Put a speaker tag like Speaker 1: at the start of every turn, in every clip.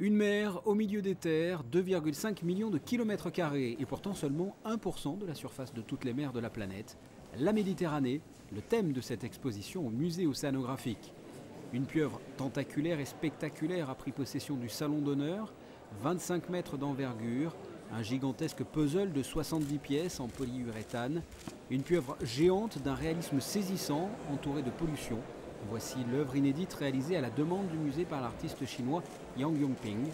Speaker 1: Une mer au milieu des terres, 2,5 millions de kilomètres carrés et pourtant seulement 1% de la surface de toutes les mers de la planète. La Méditerranée, le thème de cette exposition au musée océanographique. Une pieuvre tentaculaire et spectaculaire a pris possession du salon d'honneur, 25 mètres d'envergure, un gigantesque puzzle de 70 pièces en polyuréthane, une pieuvre géante d'un réalisme saisissant entourée de pollution. Voici l'œuvre inédite réalisée à la demande du musée par l'artiste chinois Yang Yongping.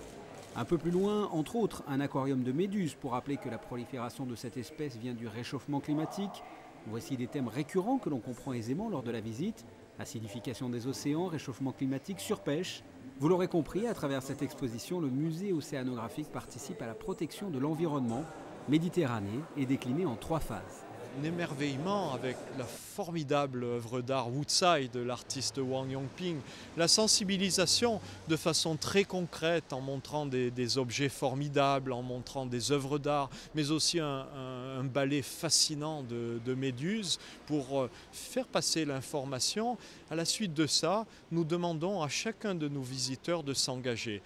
Speaker 1: Un peu plus loin, entre autres, un aquarium de méduses pour rappeler que la prolifération de cette espèce vient du réchauffement climatique. Voici des thèmes récurrents que l'on comprend aisément lors de la visite. Acidification des océans, réchauffement climatique, surpêche. Vous l'aurez compris, à travers cette exposition, le musée océanographique participe à la protection de l'environnement. Méditerranée est décliné en 3 phases.
Speaker 2: Un émerveillement avec la formidable œuvre d'art Woodside de l'artiste Yang Yongping, la sensibilisation de façon très concrète en montrant des objets formidables, en montrant des œuvres d'art, mais aussi un ballet fascinant de méduses pour faire passer l'information. À la suite de ça, nous demandons à chacun de nos visiteurs de s'engager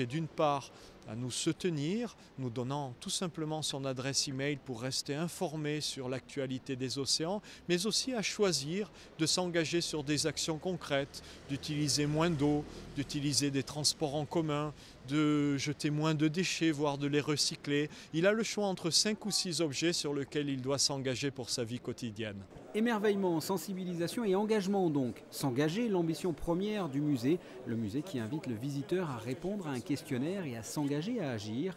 Speaker 2: d'une part à nous soutenir, nous donnant tout simplement son adresse email pour rester informé sur l'actualité des océans, mais aussi à choisir de s'engager sur des actions concrètes, d'utiliser moins d'eau, d'utiliser des transports en commun, de jeter moins de déchets, voire de les recycler. Il a le choix entre 5 ou 6 objets sur lesquels il doit s'engager pour sa vie quotidienne.
Speaker 1: Émerveillement, sensibilisation et engagement donc. S'engager, l'ambition première du musée. Le musée qui invite le visiteur à répondre à un questionnaire et à s'engager à agir.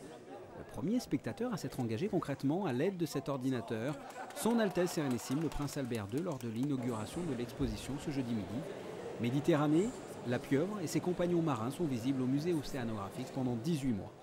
Speaker 1: Le premier spectateur à s'être engagé concrètement à l'aide de cet ordinateur, Son Altesse Sérénissime, le Prince Albert II, lors de l'inauguration de l'exposition ce jeudi midi. Méditerranée, la pieuvre et ses compagnons marins sont visibles au musée océanographique pendant 18 mois.